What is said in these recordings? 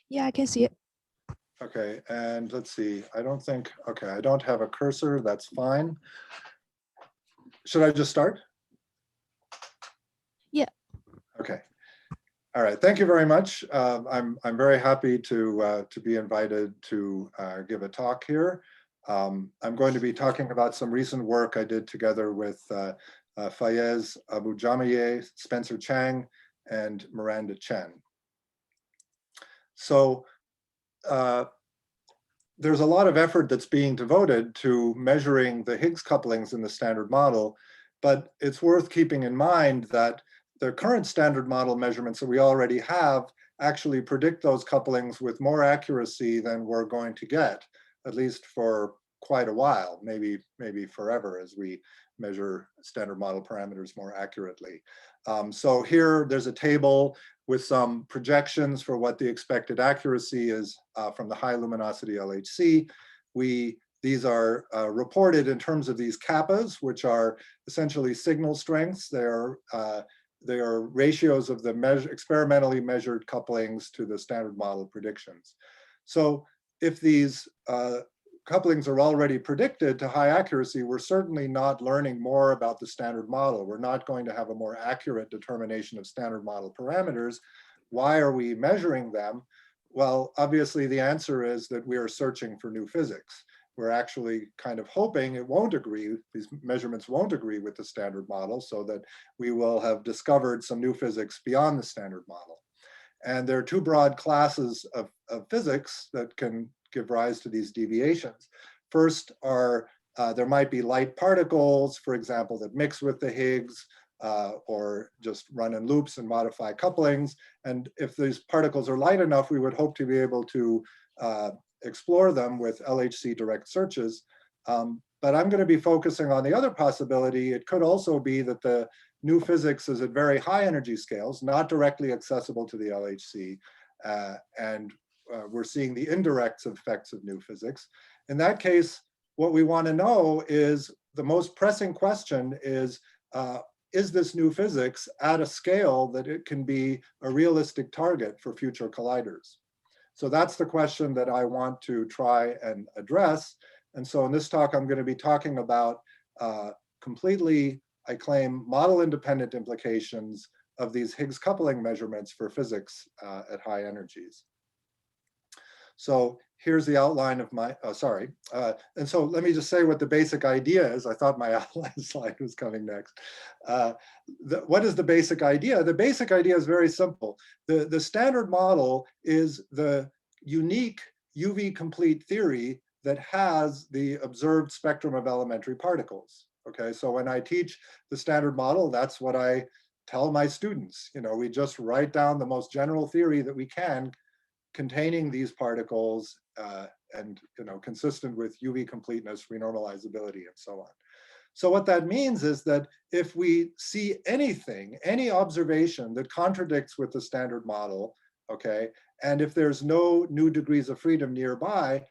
Yeah, I can see it. Okay, and let's see, I don't think, okay, I don't have a cursor, that's fine. Should I just start? Yeah. Okay. All right, thank you very much. I'm very happy to be invited to give a talk here. I'm going to be talking about some recent work I did together with Fayez Abu-Jamaye, Spencer Chang, and Miranda Chen. So there's a lot of effort that's being devoted to measuring the Higgs couplings in the standard model, but it's worth keeping in mind that the current standard model measurements that we already have actually predict those couplings with more accuracy than we're going to get, at least for quite a while, maybe forever, as we measure standard model parameters more accurately. So here there's a table with some projections for what the expected accuracy is from the high luminosity LHC. These are reported in terms of these kappas, which are essentially signal strengths. They are ratios of the experimentally measured couplings to the standard model predictions. So if these couplings are already predicted to high accuracy, we're certainly not learning more about the standard model. We're not going to have a more accurate determination of standard model parameters. Why are we measuring them? Well, obviously the answer is that we are searching for new physics. We're actually kind of hoping it won't agree, these measurements won't agree with the standard model, so that we will have discovered some new physics beyond the standard model. And there are two broad classes of physics that can give rise to these deviations. First are, there might be light particles, for example, that mix with the Higgs, or just run in loops and modify couplings. And if these particles are light enough, we would hope to be able to explore them with LHC direct searches. But I'm going to be focusing on the other possibility. It could also be that the new physics is at very high energy scales, not directly accessible to the LHC. And we're seeing the indirect effects of new physics. In that case, what we want to know is, the most pressing question is this new physics at a scale that it can be a realistic target for future colliders? So that's the question that I want to try and address. And so in this talk, I'm going to be talking about completely, I claim, model-independent implications of these Higgs coupling measurements for physics at high energies. So here's the outline of my, and so let me just say what the basic idea is. I thought my outline slide was coming next. What is the basic idea? The basic idea is very simple. The standard model is the unique UV complete theory that has the observed spectrum of elementary particles. Okay, so when I teach the standard model, that's what I tell my students. You know, we just write down the most general theory that we can containing these particles and, you know, consistent with UV completeness, renormalizability, and so on. So what that means is that if we see anything, any observation that contradicts with the standard model, okay, and if there's no new degrees of freedom nearby,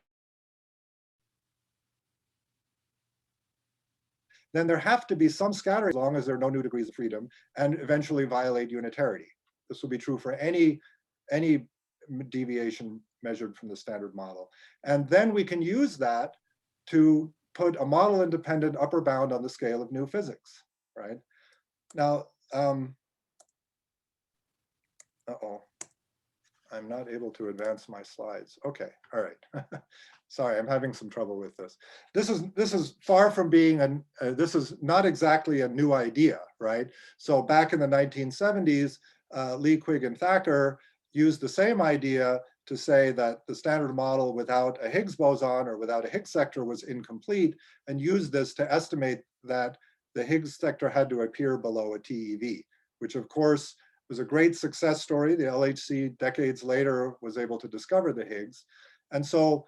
then there have to be some scattering as long as there are no new degrees of freedom and eventually violate unitarity. This will be true for any deviation measured from the standard model. And then we can use that to put a model-independent upper bound on the scale of new physics, right? Now, I'm not able to advance my slides. Okay, all right. Sorry, I'm having some trouble with this. This is far from being this is not exactly a new idea, right? So back in the 1970s, Lee, Quigg, and Thacker used the same idea to say that the standard model without a Higgs boson or without a Higgs sector was incomplete, and used this to estimate that the Higgs sector had to appear below a TeV, which of course was a great success story. The LHC decades later was able to discover the Higgs. And so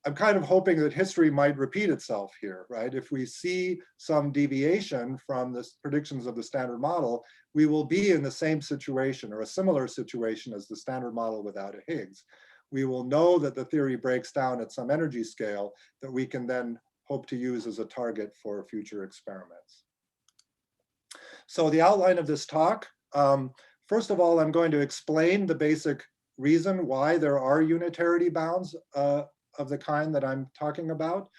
I'm kind of hoping that history might repeat itself here, right? If we see some deviation from the predictions of the standard model, we will be in the same situation or a similar situation as the standard model without a Higgs. We will know that the theory breaks down at some energy scale that we can then hope to use as a target for future experiments. So the outline of this talk, first of all, I'm going to explain the basic reason why there are unitarity bounds of the kind that I'm talking about.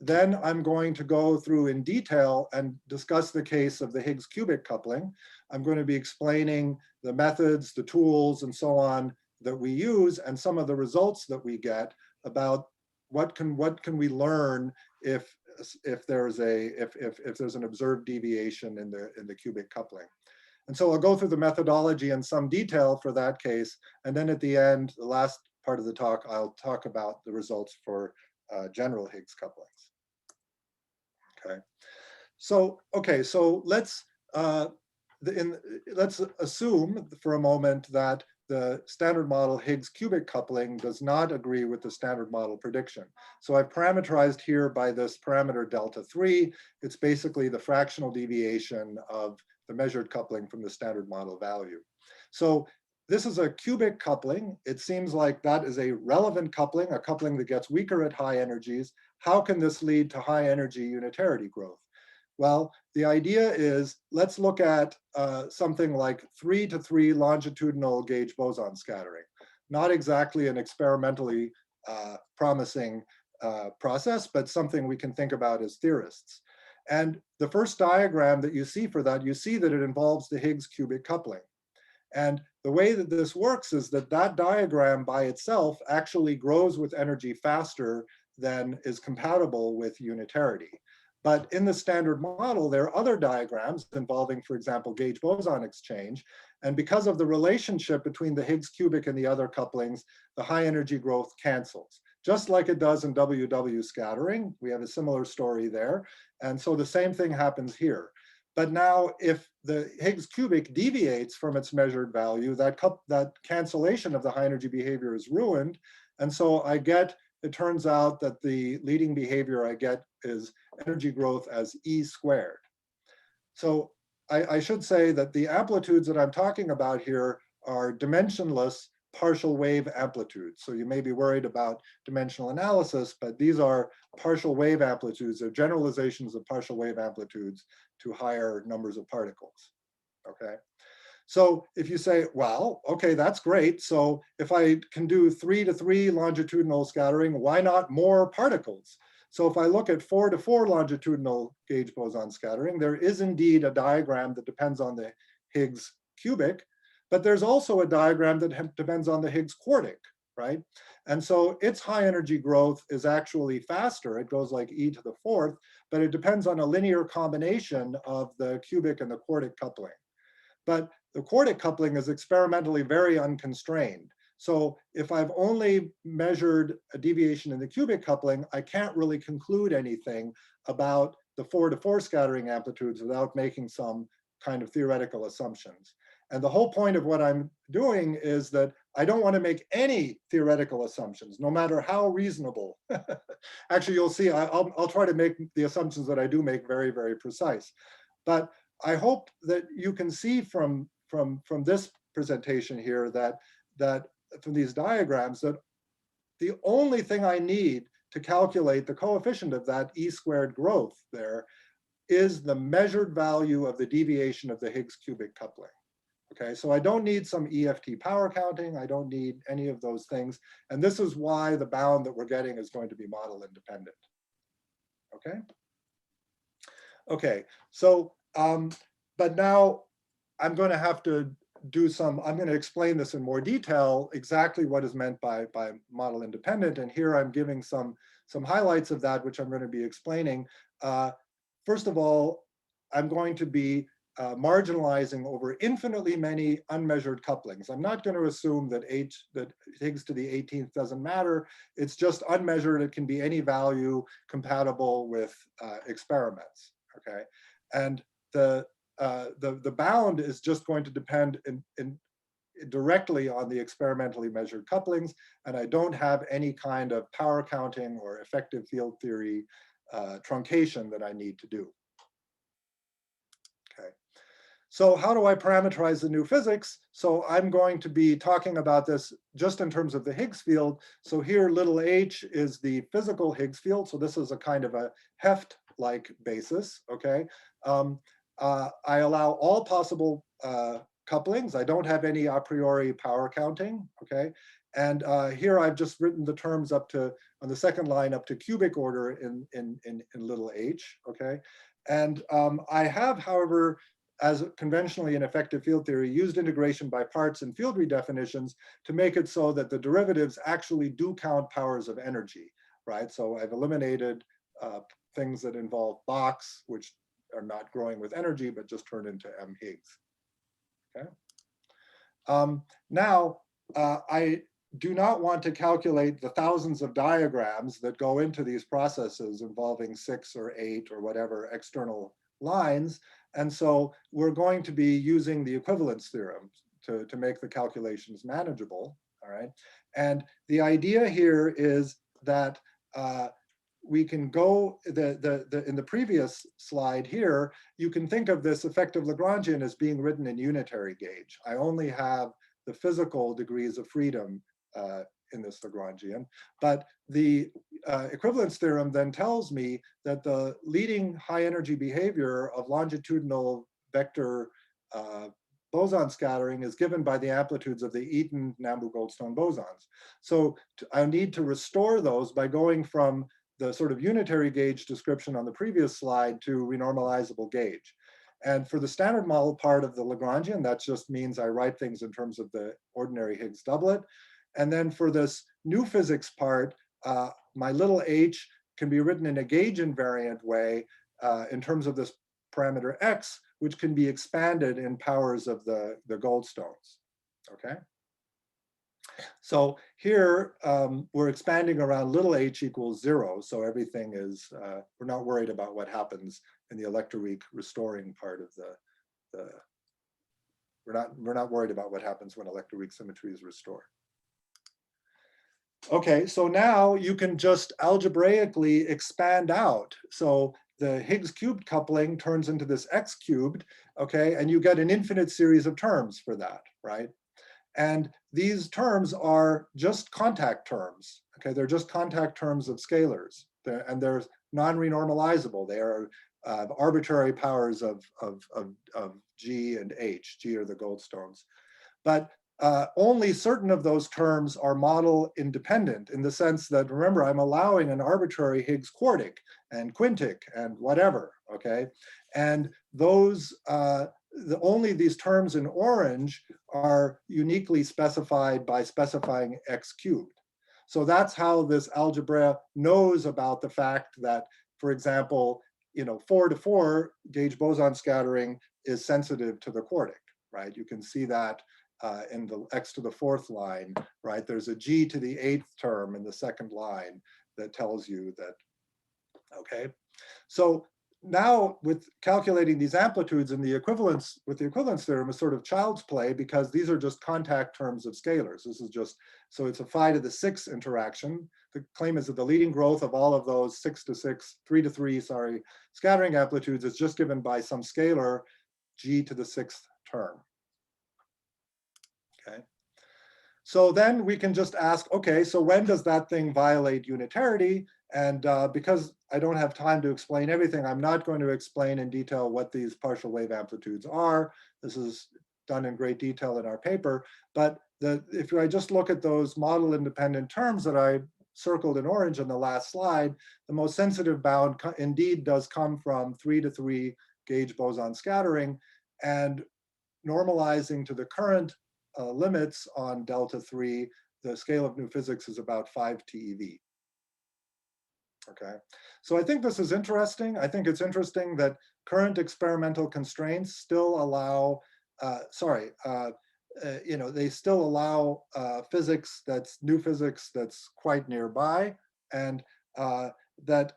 Then I'm going to go through in detail and discuss the case of the Higgs cubic coupling. I'm going to be explaining the methods, the tools, and so on that we use, and some of the results that we get about what can we learn if there's an observed deviation in the cubic coupling. And so I'll go through the methodology in some detail for that case, and then at the end, the last part of the talk, I'll talk about the results for general Higgs couplings. Okay, so let's assume for a moment that the standard model Higgs cubic coupling does not agree with the standard model prediction. So I've parameterized here by this parameter delta 3. It's basically the fractional deviation of the measured coupling from the standard model value. So this is a cubic coupling. It seems like that is a relevant coupling, a coupling that gets weaker at high energies. How can this lead to high energy unitarity growth? Well, the idea is, let's look at something like 3 to 3 longitudinal gauge boson scattering. Not exactly an experimentally promising process, but something we can think about as theorists. And the first diagram that you see for that, you see that it involves the Higgs cubic coupling. And the way that this works is that that diagram by itself actually grows with energy faster than is compatible with unitarity. But in the standard model, there are other diagrams involving, for example, gauge boson exchange. And because of the relationship between the Higgs cubic and the other couplings, the high energy growth cancels. Just like it does in WW scattering, we have a similar story there. And so the same thing happens here. But now if the Higgs cubic deviates from its measured value, that cancellation of the high energy behavior is ruined. And so it turns out that the leading behavior I get is energy growth as E squared. So I should say that the amplitudes that I'm talking about here are dimensionless partial wave amplitudes. So you may be worried about dimensional analysis, but these are partial wave amplitudes. They're generalizations of partial wave amplitudes to higher numbers of particles, okay? So if you say, well, okay, that's great. So if I can do 3 to 3 longitudinal scattering, why not more particles? So if I look at 4 to 4 longitudinal gauge boson scattering, there is indeed a diagram that depends on the Higgs cubic, but there's also a diagram that depends on the Higgs quartic, right? And so its high energy growth is actually faster. It goes like e to the 4th, but it depends on a linear combination of the cubic and the quartic coupling. But the quartic coupling is experimentally very unconstrained. So if I've only measured a deviation in the cubic coupling, I can't really conclude anything about the 4 to 4 scattering amplitudes without making some kind of theoretical assumptions. And the whole point of what I'm doing is that I don't want to make any theoretical assumptions, no matter how reasonable. Actually, you'll see, I'll try to make the assumptions that I do make very, very precise. But I hope that you can see from this presentation here that from these diagrams that the only thing I need to calculate the coefficient of that E squared growth there is the measured value of the deviation of the Higgs cubic coupling. Okay, so I don't need some EFT power counting. I don't need any of those things. And this is why the bound that we're getting is going to be model independent. Okay. Okay, so, but now I'm going to have to do I'm going to explain this in more detail, exactly what is meant by model independent. And here I'm giving some highlights of that, which I'm going to be explaining. First of all, I'm going to be marginalizing over infinitely many unmeasured couplings. I'm not going to assume that Higgs to the 18th doesn't matter. It's just unmeasured. It can be any value compatible with experiments. Okay, and the bound is just going to depend directly on the experimentally measured couplings, and I don't have any kind of power counting or effective field theory truncation that I need to do. Okay, so how do I parameterize the new physics? So I'm going to be talking about this just in terms of the Higgs field. So here little h is the physical Higgs field. So this is a kind of a HEFT-like basis, okay? I allow all possible couplings. I don't have any a priori power counting, okay? And here I've just written the terms up to, on the second line, up to cubic order in little h, okay? And I have, however, as conventionally in effective field theory, used integration by parts and field redefinitions to make it so that the derivatives actually do count powers of energy, right? So I've eliminated things that involve box, which are not growing with energy, but just turn into m Higgs, okay? Now, I do not want to calculate the thousands of diagrams that go into these processes involving 6 or 8 or whatever external lines. And so we're going to be using the equivalence theorem to make the calculations manageable, all right? And the idea here is that we can go, in the previous slide here, you can think of this effective Lagrangian as being written in unitary gauge. I only have the physical degrees of freedom in this Lagrangian, but the equivalence theorem then tells me that the leading high energy behavior of longitudinal vector boson scattering is given by the amplitudes of the Eaton Nambu-Goldstone bosons. So I need to restore those by going from the sort of unitary gauge description on the previous slide to renormalizable gauge. And for the standard model part of the Lagrangian, that just means I write things in terms of the ordinary Higgs doublet. And then for this new physics part, my little h can be written in a gauge invariant way in terms of this parameter x, which can be expanded in powers of the Goldstones, okay? So here we're expanding around little h equals 0. So everything is, we're not worried about what happens in the electroweak restoring part of we're not worried about what happens when electroweak symmetry is restored. Okay, so now you can just algebraically expand out. So the Higgs cubed coupling turns into this x cubed, okay, and you get an infinite series of terms for that, right? And these terms are just contact terms, okay? They're just contact terms of scalars, and they're non-renormalizable. They are arbitrary powers of G and H. G are the Goldstones. But only certain of those terms are model independent in the sense that, remember, I'm allowing an arbitrary Higgs quartic and quintic and whatever, okay? And those, only these terms in orange are uniquely specified by specifying x cubed. So that's how this algebra knows about the fact that, for example, 4 to 4 gauge boson scattering is sensitive to the quartic, right? You can see that in the x to the 4th line, right? There's a g to the 8th term in the 2nd line that tells you that, okay? So now with calculating these amplitudes and the equivalence with the equivalence theorem is sort of child's play because these are just contact terms of scalars. This is just, so it's a phi to the 6 interaction. The claim is that the leading growth of all of those 6 to 6, 3 to 3, sorry, scattering amplitudes is just given by some scalar g to the 6th term. Okay. So then we can just ask, okay, so when does that thing violate unitarity? And because I don't have time to explain everything, I'm not going to explain in detail what these partial wave amplitudes are. This is done in great detail in our paper. But if I just look at those model independent terms that I circled in orange on the last slide, the most sensitive bound indeed does come from 3 to 3 gauge boson scattering, and normalizing to the current limits on delta 3, the scale of new physics is about 5 TeV. Okay, so I think this is interesting. I think it's interesting that current experimental constraints still allow, they still allow physics that's new physics that's quite nearby, and that,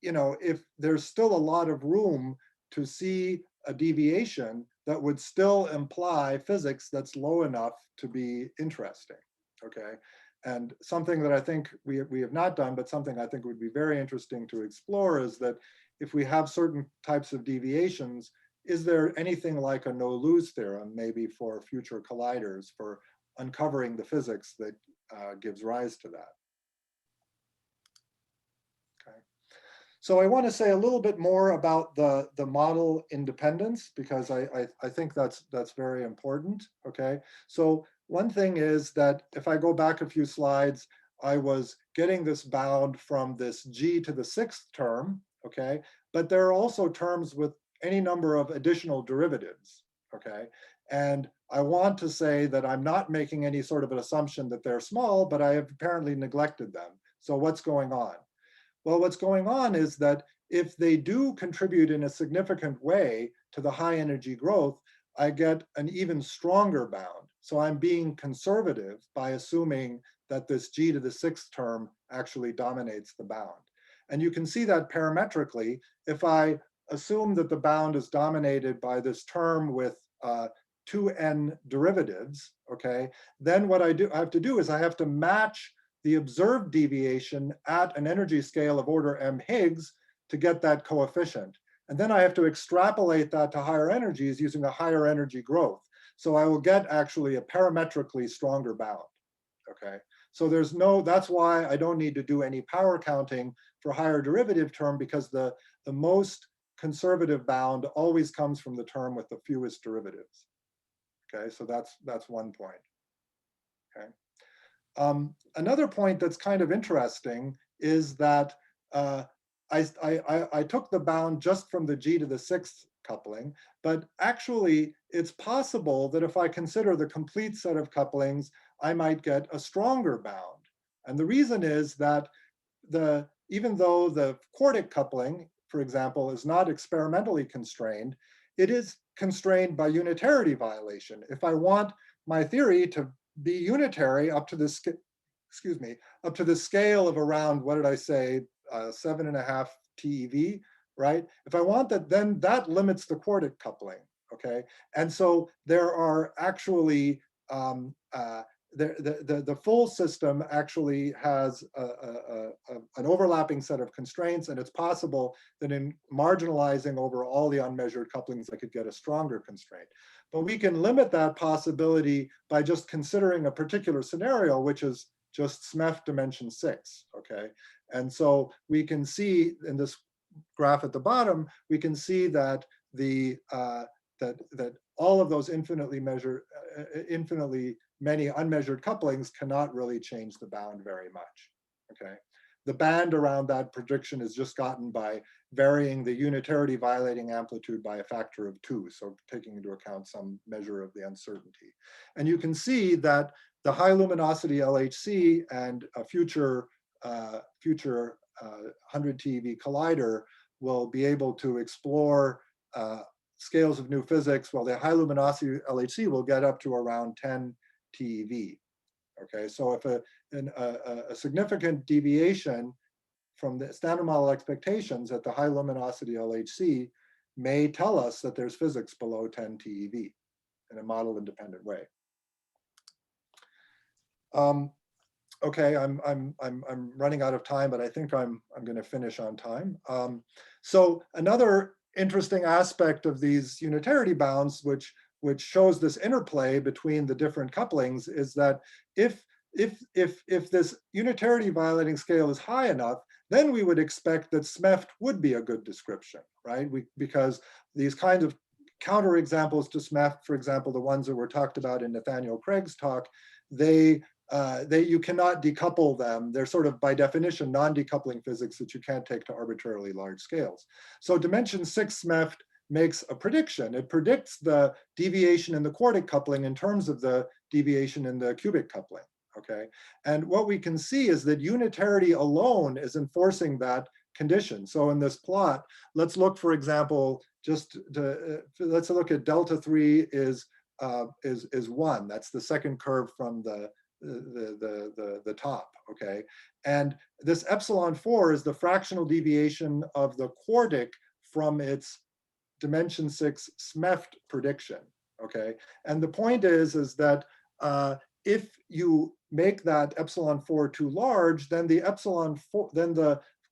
if there's still a lot of room to see a deviation that would still imply physics that's low enough to be interesting, okay? And something that I think we have not done, but something I think would be very interesting to explore is that if we have certain types of deviations, is there anything like a no-lose theorem, maybe for future colliders, for uncovering the physics that gives rise to that? Okay. So I want to say a little bit more about the model independence, because I think that's very important, okay? So one thing is that if I go back a few slides, I was getting this bound from this g to the sixth term, okay? But there are also terms with any number of additional derivatives, okay? And I want to say that I'm not making any sort of an assumption that they're small, but I have apparently neglected them. So what's going on? Well, what's going on is that if they do contribute in a significant way to the high energy growth, I get an even stronger bound. So I'm being conservative by assuming that this g to the sixth term actually dominates the bound. And you can see that parametrically. If I assume that the bound is dominated by this term with 2n derivatives, okay, then what I have to do is I have to match the observed deviation at an energy scale of order m Higgs to get that coefficient. And then I have to extrapolate that to higher energies using a higher energy growth. So I will get actually a parametrically stronger bound, okay? So that's why I don't need to do any power counting for higher derivative term, because the most conservative bound always comes from the term with the fewest derivatives. Okay, so that's one point, okay? Another point that's kind of interesting is that I took the bound just from the g to the sixth coupling, but actually it's possible that if I consider the complete set of couplings, I might get a stronger bound. And the reason is that even though the quartic coupling, for example, is not experimentally constrained, it is constrained by unitarity violation. If I want my theory to be unitary up to this, up to the scale of around, what did I say, 7.5 TeV, right? If I want that, then that limits the quartic coupling, okay? And so there are actually, the full system actually has an overlapping set of constraints, and it's possible that in marginalizing over all the unmeasured couplings, I could get a stronger constraint. But we can limit that possibility by just considering a particular scenario, which is just SMEF dimension 6, okay? And so we can see in this graph at the bottom, we can see that that all of those infinitely many unmeasured couplings cannot really change the bound very much, okay? The band around that prediction is just gotten by varying the unitarity violating amplitude by a factor of 2, so taking into account some measure of the uncertainty. And you can see that the high luminosity LHC and a future 100 TeV collider will be able to explore scales of new physics, while the high luminosity LHC will get up to around 10 TeV. Okay, so if a significant deviation from the standard model expectations at the high luminosity LHC may tell us that there's physics below 10 TeV in a model independent way. Okay, I'm running out of time, but I think I'm going to finish on time. So another interesting aspect of these unitarity bounds, which shows this interplay between the different couplings, is that if this unitarity violating scale is high enough, then we would expect that SMEFT would be a good description, right? Because these kinds of counterexamples to SMEFT, for example, the ones that were talked about in Nathaniel Craig's talk, you cannot decouple them. They're sort of by definition non-decoupling physics that you can't take to arbitrarily large scales. So dimension 6 SMEFT makes a prediction. It predicts the deviation in the quartic coupling in terms of the deviation in the cubic coupling, okay? And what we can see is that unitarity alone is enforcing that condition. So in this plot, let's look, for example, let's look at delta 3 is 1. That's the second curve from the top, okay? And this epsilon 4 is the fractional deviation of the quartic from its dimension 6 SMEFT prediction, okay? And the point is that if you make that epsilon 4 too large, then the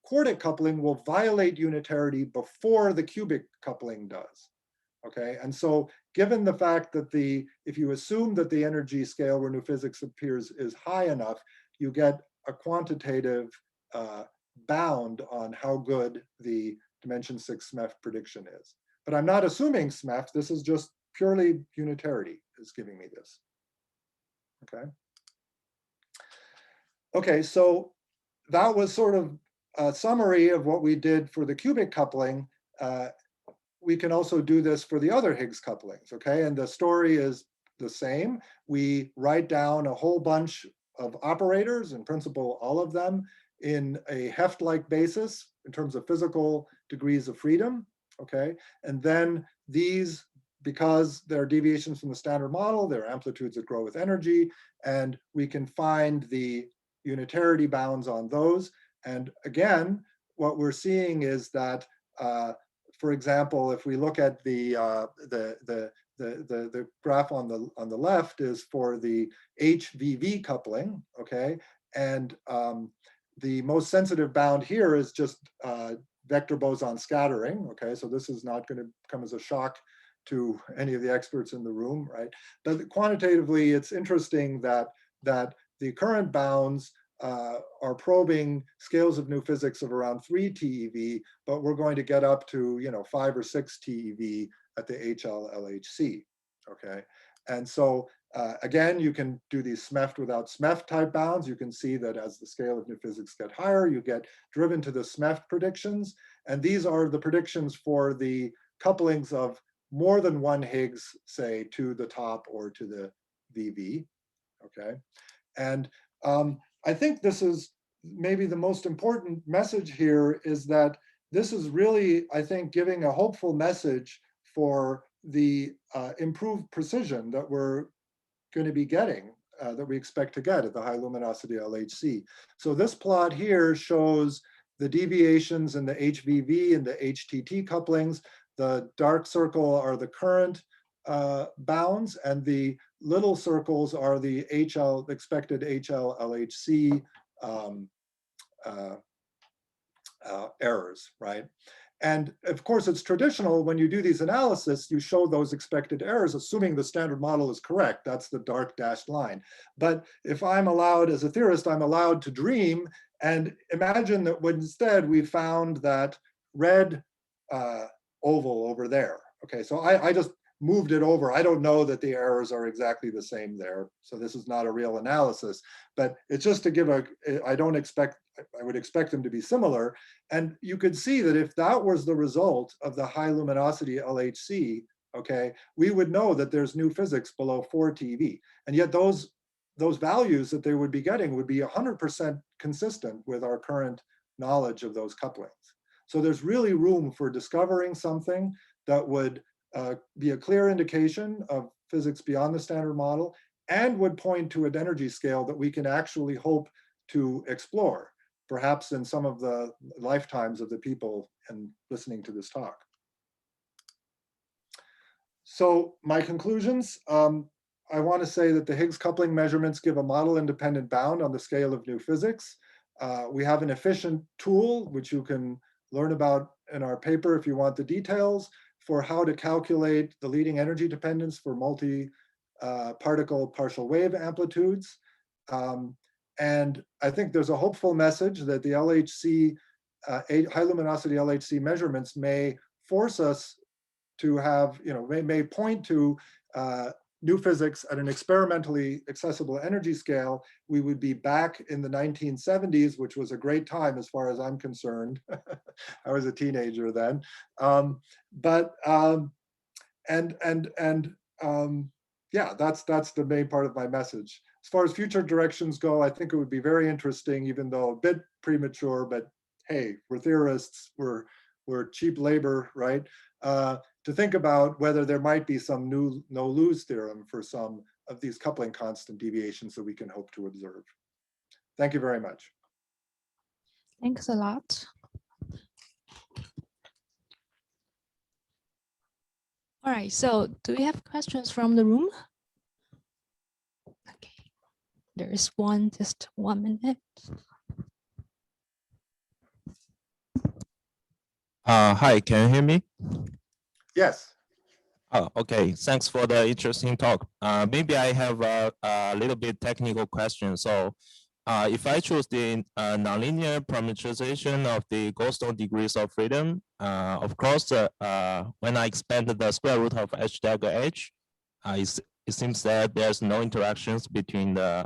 quartic coupling will violate unitarity before the cubic coupling does, okay? And so given the fact that if you assume that the energy scale where new physics appears is high enough, you get a quantitative bound on how good the dimension 6 SMEF prediction is. But I'm not assuming SMEF. This is just purely unitarity is giving me this. Okay. Okay, so that was sort of a summary of what we did for the cubic coupling. We can also do this for the other Higgs couplings, okay? And the story is the same. We write down a whole bunch of operators, in principle, all of them, in a HEFT-like basis in terms of physical degrees of freedom, okay? And then these, because they're deviations from the standard model, they're amplitudes that grow with energy, and we can find the unitarity bounds on those. And again, what we're seeing is that for example, if we look at the graph on the left is for the HVV coupling, okay, and the most sensitive bound here is just vector boson scattering, okay, so this is not going to come as a shock to any of the experts in the room, right? But quantitatively, it's interesting that the current bounds are probing scales of new physics of around 3 TeV, but we're going to get up to 5 or 6 TeV at the HL-LHC, okay? And so again, you can do these SMEFT without SMEFT type bounds. You can see that as the scale of new physics get higher, you get driven to the SMEFT predictions. And these are the predictions for the couplings of more than one Higgs, say, to the top or to the VV, okay? And I think this is maybe the most important message here is that this is really, I think, giving a hopeful message for the improved precision that we're going to be getting, that we expect to get at the high luminosity LHC. So this plot here shows the deviations in the HVV and the HTT couplings. The dark circle are the current bounds, and the little circles are the expected HL-LHC errors, right? And of course, it's traditional when you do these analysis, you show those expected errors, assuming the standard model is correct. That's the dark dashed line. But if I'm allowed, as a theorist, I'm allowed to dream and imagine that instead we found that red oval over there. Okay, so I just moved it over. I don't know that the errors are exactly the same there. So this is not a real analysis, but it's just to give I would expect them to be similar. And you could see that if that was the result of the high luminosity LHC, okay, we would know that there's new physics below 4 TeV. And yet those values that they would be getting would be 100% consistent with our current knowledge of those couplings. So there's really room for discovering something that would be a clear indication of physics beyond the standard model and would point to an energy scale that we can actually hope to explore, perhaps in some of the lifetimes of the people and listening to this talk. So my conclusions, I want to say that the Higgs coupling measurements give a model-independent bound on the scale of new physics. We have an efficient tool, which you can learn about in our paper if you want the details, for how to calculate the leading energy dependence for multi-particle partial wave amplitudes. And I think there's a hopeful message that the LHC, high luminosity LHC measurements may force us to have, may point to new physics at an experimentally accessible energy scale. We would be back in the 1970s, which was a great time as far as I'm concerned. I was a teenager then. Yeah, that's the main part of my message. As far as future directions go, I think it would be very interesting, even though a bit premature, but hey, we're theorists, we're cheap labor, right? To think about whether there might be some new no-lose theorem for some of these coupling constant deviations that we can hope to observe. Thank you very much. Thanks a lot. All right, so do we have questions from the room? Okay, there is one, just 1 minute. Hi, can you hear me? Yes. Oh, okay. Thanks for the interesting talk. Maybe I have a little bit technical question. So if I choose the nonlinear parameterization of the Goldstone degrees of freedom, of course, when I expand the square root of h dagger h, it seems that there's no interactions between the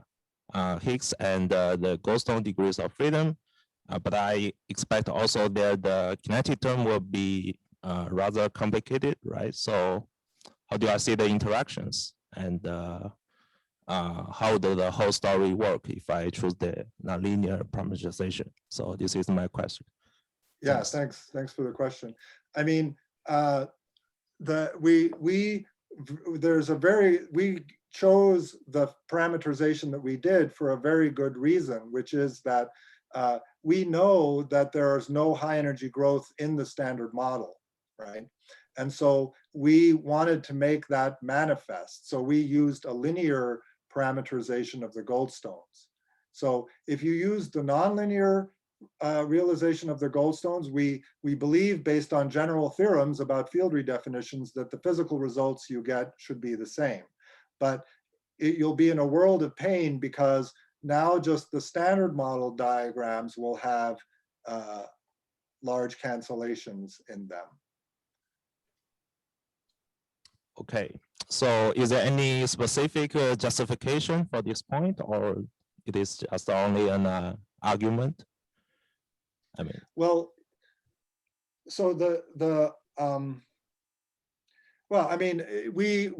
Higgs and the Goldstone degrees of freedom. But I expect also that the kinetic term will be rather complicated, right? So how do I see the interactions, and how does the whole story work if I choose the nonlinear parameterization? So this is my question. Yeah, thanks for the question. I mean, we chose the parameterization that we did for a very good reason, which is that we know that there is no high energy growth in the standard model, right? And so we wanted to make that manifest. So we used a linear parameterization of the Goldstones. So if you use the nonlinear realization of the Goldstones, we believe, based on general theorems about field redefinitions, that the physical results you get should be the same. But you'll be in a world of pain, because now just the standard model diagrams will have large cancellations in them. Okay, so is there any specific justification for this point, or it is just only an argument? I mean, well, so well, I mean, we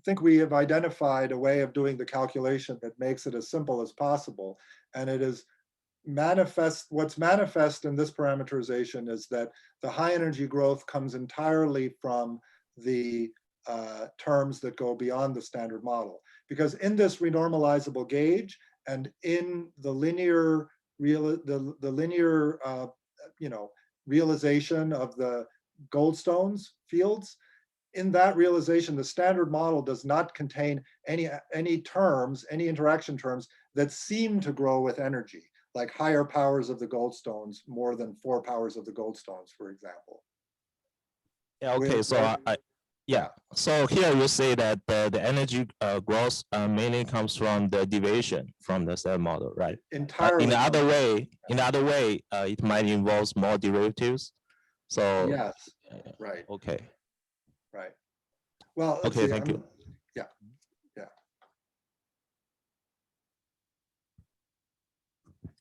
think we have identified a way of doing the calculation that makes it as simple as possible, and it is what's manifest in this parameterization is that the high energy growth comes entirely from the terms that go beyond the standard model. Because in this renormalizable gauge and in the linear realization of the Goldstones fields, in that realization, the standard model does not contain any interaction terms that seem to grow with energy, like higher powers of the Goldstones, more than 4 powers of the Goldstones, for example. yeah, okay, so so here you say that the energy growth mainly comes from the deviation from the standard model, right? Entirely. In the other way, it might involve more derivatives. So yes, right. Okay. Right. Well, let's okay, see. thank you. Yeah.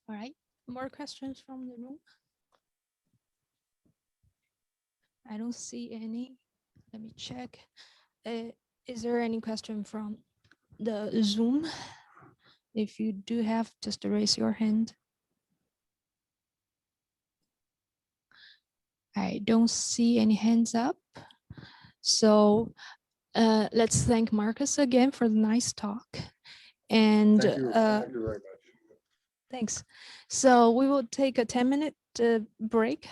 All right, more questions from the room? I don't see any. Let me check. Is there any question from the Zoom? If you do have, just raise your hand. I don't see any hands up. So let's thank Markus again for the nice talk. And thank you very much. Thanks. So we will take a 10-minute break.